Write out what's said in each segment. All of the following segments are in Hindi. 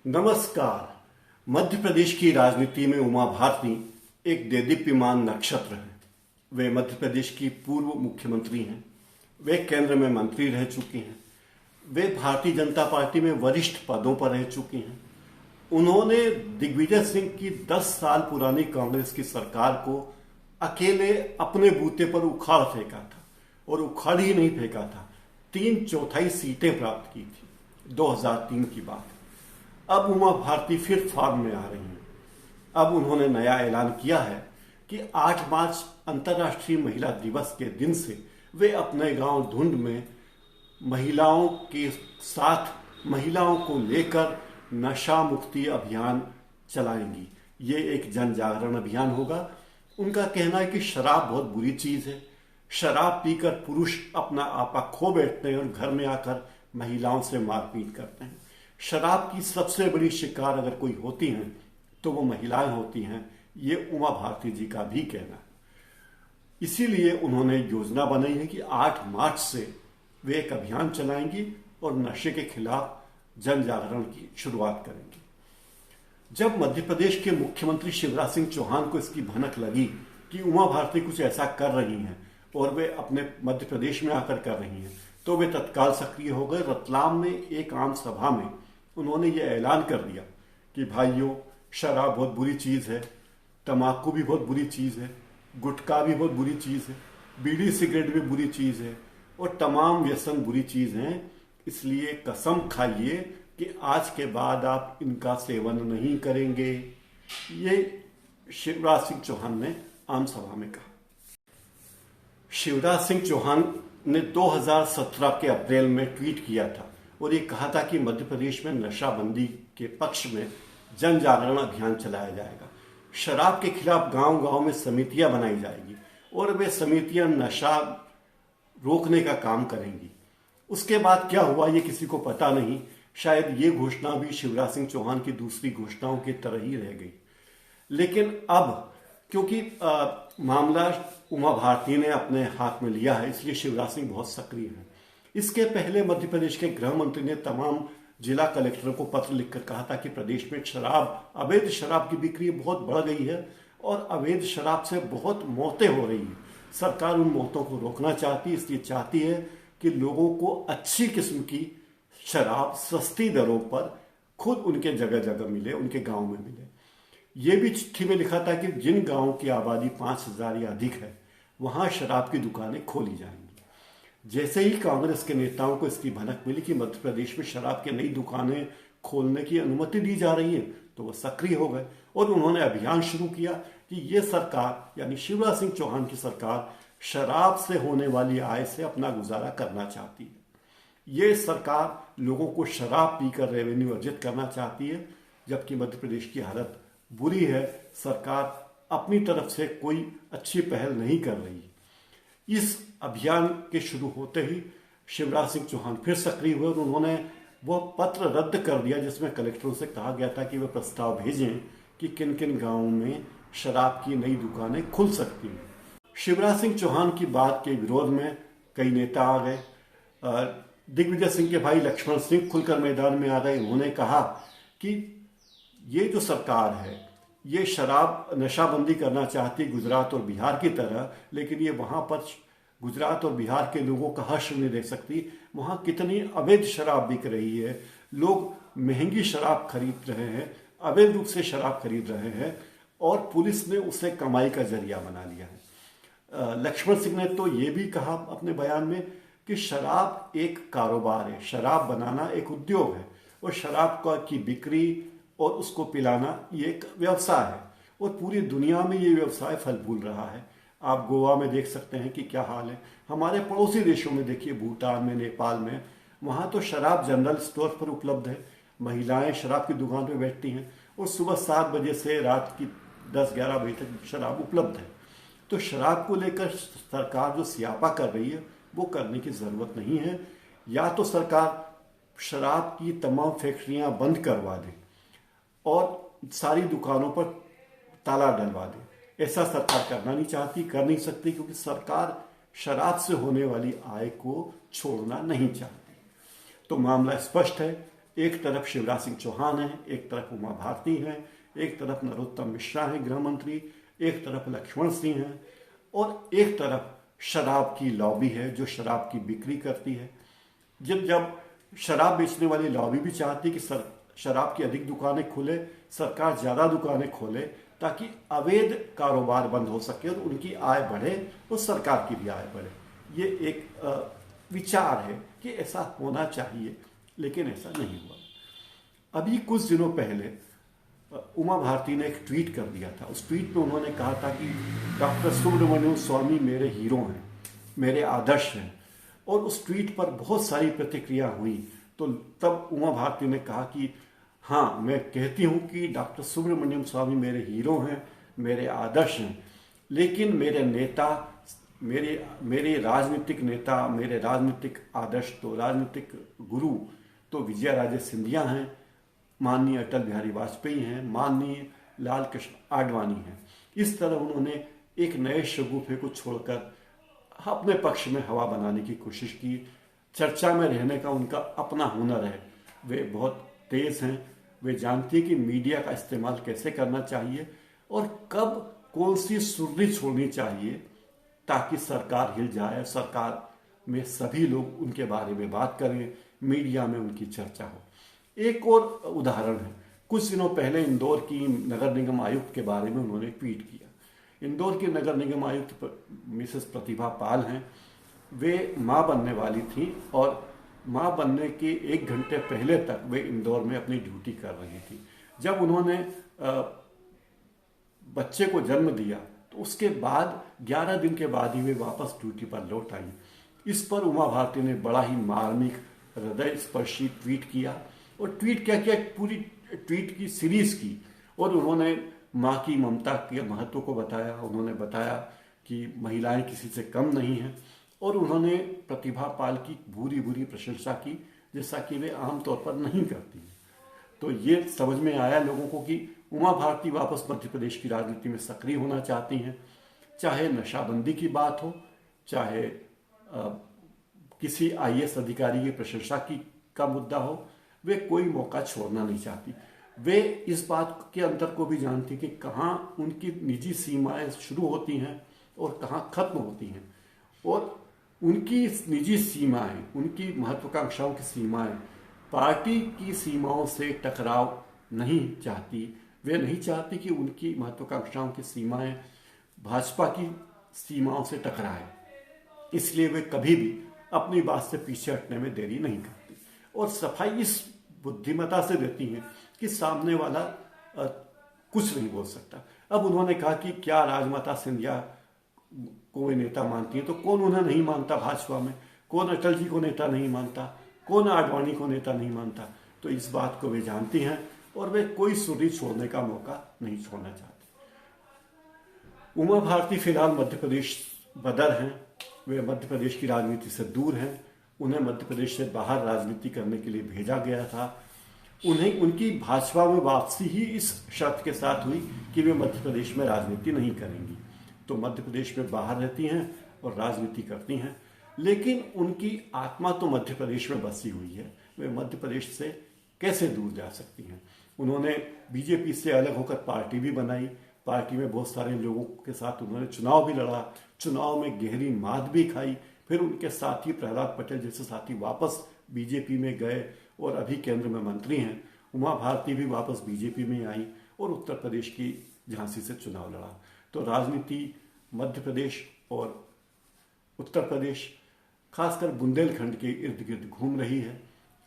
नमस्कार। मध्य प्रदेश की राजनीति में उमा भारती एक देदीप्यमान नक्षत्र हैं। वे मध्य प्रदेश की पूर्व मुख्यमंत्री हैं। वे केंद्र में मंत्री रह चुकी हैं। वे भारतीय जनता पार्टी में वरिष्ठ पदों पर रह चुकी हैं। उन्होंने दिग्विजय सिंह की 10 साल पुरानी कांग्रेस की सरकार को अकेले अपने बूते पर उखाड़ फेंका था, और उखाड़ ही नहीं फेंका था, 3/4 सीटें प्राप्त की थी। 2003 की बात। अब उमा भारती फिर फॉर्म में आ रही हैं। अब उन्होंने नया ऐलान किया है कि 8 मार्च अंतर्राष्ट्रीय महिला दिवस के दिन से वे अपने गांव धुंड में महिलाओं के साथ महिलाओं को लेकर नशा मुक्ति अभियान चलाएंगी। ये एक जन जागरण अभियान होगा। उनका कहना है कि शराब बहुत बुरी चीज है। शराब पीकर पुरुष अपना आपा खो बैठते हैं और घर में आकर महिलाओं से मारपीट करते हैं। शराब की सबसे बड़ी शिकार अगर कोई होती हैं तो वो महिलाएं होती हैं। ये उमा भारती जी का भी कहना है। इसीलिए उन्होंने योजना बनाई है कि 8 मार्च से वे एक अभियान चलाएंगी और नशे के खिलाफ जन जागरण की शुरुआत करेंगी। जब मध्य प्रदेश के मुख्यमंत्री शिवराज सिंह चौहान को इसकी भनक लगी कि उमा भारती कुछ ऐसा कर रही हैं और वे अपने मध्य प्रदेश में आकर कर रही हैं, तो वे तत्काल सक्रिय हो गए। रतलाम में एक आम सभा में उन्होंने ये ऐलान कर दिया कि भाइयों, शराब बहुत बुरी चीज़ है, तम्बाकू भी बहुत बुरी चीज़ है, गुटखा भी बहुत बुरी चीज़ है, बीड़ी सिगरेट भी बुरी चीज़ है, और तमाम व्यसन बुरी चीज़ हैं। इसलिए कसम खाइए कि आज के बाद आप इनका सेवन नहीं करेंगे। ये शिवराज सिंह चौहान ने आम सभा में कहा। शिवराज सिंह चौहान ने 2017 के अप्रैल में ट्वीट किया था और ये कहा था कि मध्य प्रदेश में नशाबंदी के पक्ष में जन जागरण अभियान चलाया जाएगा। शराब के खिलाफ गांव-गांव में समितियां बनाई जाएगी और वे समितियां नशा रोकने का काम करेंगी। उसके बाद क्या हुआ ये किसी को पता नहीं। शायद ये घोषणा भी शिवराज सिंह चौहान की दूसरी घोषणाओं की तरह ही रह गई। लेकिन अब क्योंकि मामला उमा भारती ने अपने हाथ में लिया है, इसलिए शिवराज सिंह बहुत सक्रिय हैं। इसके पहले मध्य प्रदेश के गृह मंत्री ने तमाम जिला कलेक्टरों को पत्र लिखकर कहा था कि प्रदेश में अवैध शराब की बिक्री बहुत बढ़ गई है और अवैध शराब से बहुत मौतें हो रही हैं। सरकार उन मौतों को रोकना चाहती है, इसलिए चाहती है कि लोगों को अच्छी किस्म की शराब सस्ती दरों पर खुद उनके जगह जगह मिले, उनके गांव में मिले। ये भी चिट्ठी में लिखा था कि जिन गांवों की आबादी 5,000 या अधिक है वहां शराब की दुकानें खोली जाएंगी। जैसे ही कांग्रेस के नेताओं को इसकी भनक मिली कि मध्य प्रदेश में शराब की नई दुकानें खोलने की अनुमति दी जा रही है, तो वो सक्रिय हो गए और उन्होंने अभियान शुरू किया कि ये सरकार यानी शिवराज सिंह चौहान की सरकार शराब से होने वाली आय से अपना गुजारा करना चाहती है। ये सरकार लोगों को शराब पीकर रेवेन्यू अर्जित करना चाहती है, जबकि मध्य प्रदेश की हालत बुरी है। सरकार अपनी तरफ से कोई अच्छी पहल नहीं कर रही। इस अभियान के शुरू होते ही शिवराज सिंह चौहान फिर सक्रिय हुए और उन्होंने वह पत्र रद्द कर दिया जिसमें कलेक्टरों से कहा गया था कि वे प्रस्ताव भेजें कि किन किन गांवों में शराब की नई दुकानें खुल सकती हैं। शिवराज सिंह चौहान की बात के विरोध में कई नेता आ गए। दिग्विजय सिंह के भाई लक्ष्मण सिंह खुलकर मैदान में आ गए। उन्होंने कहा कि ये जो सरकार है ये शराब नशाबंदी करना चाहती गुजरात और बिहार की तरह, लेकिन ये वहाँ पर गुजरात और बिहार के लोगों का हर्ष नहीं देख सकती। वहाँ कितनी अवैध शराब बिक रही है, लोग महंगी शराब खरीद रहे हैं, अवैध रूप से शराब खरीद रहे हैं और पुलिस ने उसे कमाई का जरिया बना लिया है। लक्ष्मण सिंह ने तो ये भी कहा अपने बयान में कि शराब एक कारोबार है, शराब बनाना एक उद्योग है और शराब की बिक्री और उसको पिलाना ये एक व्यवसाय है और पूरी दुनिया में ये व्यवसाय फल फूल रहा है। आप गोवा में देख सकते हैं कि क्या हाल है। हमारे पड़ोसी देशों में देखिए, भूटान में, नेपाल में, वहाँ तो शराब जनरल स्टोर पर उपलब्ध है। महिलाएं शराब की दुकान पर बैठती हैं और सुबह 7 बजे से रात की 10-11 बजे तक शराब उपलब्ध है। तो शराब को लेकर सरकार जो सियापा कर रही है वो करने की ज़रूरत नहीं है। या तो सरकार शराब की तमाम फैक्ट्रियाँ बंद करवा दे और सारी दुकानों पर ताला डलवा दे। ऐसा सरकार करना नहीं चाहती, कर नहीं सकती, क्योंकि सरकार शराब से होने वाली आय को छोड़ना नहीं चाहती। तो मामला स्पष्ट है। एक तरफ शिवराज सिंह चौहान है, एक तरफ उमा भारती हैं, एक तरफ नरोत्तम मिश्रा हैं गृह मंत्री, एक तरफ लक्ष्मण सिंह हैं, और एक तरफ शराब की लॉबी है जो शराब की बिक्री करती है। जब शराब बेचने वाली लॉबी भी चाहती कि शराब की अधिक दुकानें खुले, सरकार ज़्यादा दुकानें खोले ताकि अवैध कारोबार बंद हो सके और उनकी आय बढ़े और सरकार की भी आय बढ़े। ये एक विचार है कि ऐसा होना चाहिए, लेकिन ऐसा नहीं हुआ। अभी कुछ दिनों पहले उमा भारती ने एक ट्वीट कर दिया था। उस ट्वीट में उन्होंने कहा था कि डॉक्टर सुब्रमण्यम स्वामी मेरे हीरो हैं, मेरे आदर्श हैं, और उस ट्वीट पर बहुत सारी प्रतिक्रिया हुई। तो तब उमा भारती ने कहा कि हाँ, मैं कहती हूँ कि डॉक्टर सुब्रमण्यम स्वामी मेरे हीरो हैं, मेरे आदर्श हैं, लेकिन मेरे नेता, मेरे राजनीतिक नेता, मेरे राजनीतिक आदर्श, तो राजनीतिक गुरु तो विजया राजे सिंधिया हैं, माननीय अटल बिहारी वाजपेयी हैं, माननीय लाल कृष्ण आडवाणी हैं। इस तरह उन्होंने एक नए शगुफे को छोड़कर अपने पक्ष में हवा बनाने की कोशिश की। चर्चा में रहने का उनका अपना हुनर है, वे बहुत तेज हैं, वे जानती हैं कि मीडिया का इस्तेमाल कैसे करना चाहिए और कब कौन सी सुर्री छोड़नी चाहिए ताकि सरकार हिल जाए, सरकार में सभी लोग उनके बारे में बात करें, मीडिया में उनकी चर्चा हो। एक और उदाहरण है, कुछ दिनों पहले इंदौर की नगर निगम आयुक्त के बारे में उन्होंने ट्वीट किया। इंदौर की नगर निगम आयुक्त मिसेस प्रतिभा पाल हैं, वे माँ बनने वाली थी और माँ बनने के 1 घंटे पहले तक वे इंदौर में अपनी ड्यूटी कर रही थी। जब उन्होंने बच्चे को जन्म दिया तो उसके बाद 11 दिन के बाद ही वे वापस ड्यूटी पर लौट आई। इस पर उमा भारती ने बड़ा ही मार्मिक, हृदय स्पर्शी ट्वीट किया, और ट्वीट क्या किया, पूरी ट्वीट की सीरीज की, और उन्होंने माँ की ममता के महत्व को बताया। उन्होंने बताया कि महिलाएं किसी से कम नहीं हैं, और उन्होंने प्रतिभा पाल की बुरी बुरी प्रशंसा की, जैसा कि वे आमतौर पर नहीं करती हैं। तो ये समझ में आया लोगों को कि उमा भारती वापस मध्य प्रदेश की राजनीति में सक्रिय होना चाहती हैं। चाहे नशाबंदी की बात हो, चाहे किसी IAS अधिकारी की प्रशंसा का मुद्दा हो, वे कोई मौका छोड़ना नहीं चाहती। वे इस बात के अंतर को भी जानती कि कहाँ उनकी निजी सीमाएं शुरू होती हैं और कहाँ खत्म होती हैं, और उनकी निजी सीमाएं, उनकी महत्वाकांक्षाओं की सीमाएं पार्टी की सीमाओं से टकराव नहीं चाहती। वे नहीं चाहती कि उनकी महत्वाकांक्षाओं की सीमाएं भाजपा की सीमाओं से टकराए, इसलिए वे कभी भी अपनी बात से पीछे हटने में देरी नहीं करती, और सफाई इस बुद्धिमत्ता से देती हैं कि सामने वाला कुछ नहीं बोल सकता। अब उन्होंने कहा कि क्या राजमाता सिंधिया को वे नेता मानती हैं, तो कौन उन्हें नहीं मानता भाजपा में, कौन अटल जी को नेता नहीं मानता, कौन आडवाणी को नेता नहीं मानता। तो इस बात को वे जानती हैं और वे कोई सुर्री छोड़ने का मौका नहीं छोड़ना चाहती। उमा भारती फिलहाल मध्य प्रदेश बदर हैं, वे मध्य प्रदेश की राजनीति से दूर हैं। उन्हें मध्य प्रदेश से बाहर राजनीति करने के लिए भेजा गया था। उन्हें उनकी भाजपा में वापसी ही इस शर्त के साथ हुई कि वे मध्य प्रदेश में राजनीति नहीं करेंगी। तो मध्य प्रदेश में बाहर रहती हैं और राजनीति करती हैं, लेकिन उनकी आत्मा तो मध्य प्रदेश में बसी हुई है। वे मध्य प्रदेश से कैसे दूर जा सकती हैं। उन्होंने बीजेपी से अलग होकर पार्टी भी बनाई, पार्टी में बहुत सारे लोगों के साथ उन्होंने चुनाव भी लड़ा, चुनाव में गहरी मात भी खाई। फिर उनके साथी प्रहलाद पटेल जैसे साथी वापस बीजेपी में गए और अभी केंद्र में मंत्री हैं। उमा भारती भी वापस बीजेपी में आई और उत्तर प्रदेश की झांसी से चुनाव लड़ा। तो राजनीति मध्य प्रदेश और उत्तर प्रदेश, खासकर बुंदेलखंड के इर्द गिर्द घूम रही है।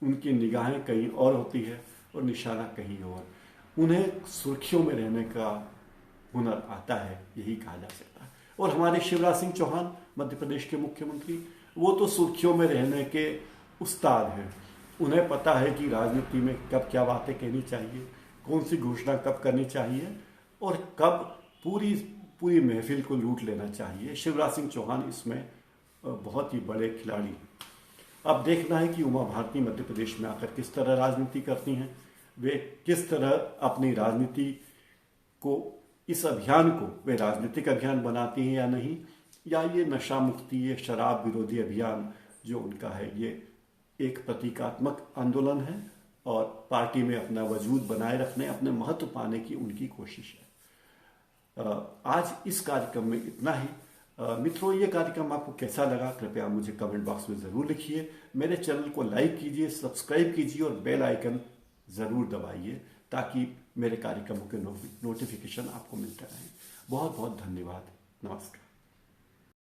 उनकी निगाहें कहीं और होती है और निशाना कहीं और। उन्हें सुर्खियों में रहने का हुनर आता है, यही कहा जा सकता है। और हमारे शिवराज सिंह चौहान मध्य प्रदेश के मुख्यमंत्री, वो तो सुर्खियों में रहने के उस्ताद हैं। उन्हें पता है कि राजनीति में कब क्या बातें कहनी चाहिए, कौन सी घोषणा कब करनी चाहिए और कब पूरी महफिल को लूट लेना चाहिए। शिवराज सिंह चौहान इसमें बहुत ही बड़े खिलाड़ी हैं। अब देखना है कि उमा भारती मध्य प्रदेश में आकर किस तरह राजनीति करती हैं, वे किस तरह अपनी राजनीति को, इस अभियान को वे राजनीतिक अभियान बनाती हैं या नहीं, या ये नशा मुक्ति, ये शराब विरोधी अभियान जो उनका है, ये एक प्रतीकात्मक आंदोलन है और पार्टी में अपना वजूद बनाए रखने, अपने महत्व पाने की उनकी कोशिश है। आज इस कार्यक्रम में इतना ही। मित्रों, ये कार्यक्रम आपको कैसा लगा कृपया मुझे कमेंट बॉक्स में ज़रूर लिखिए। मेरे चैनल को लाइक कीजिए, सब्सक्राइब कीजिए और बेल आइकन ज़रूर दबाइए ताकि मेरे कार्यक्रमों के नोटिफिकेशन आपको मिलते रहें। बहुत बहुत धन्यवाद। नमस्कार।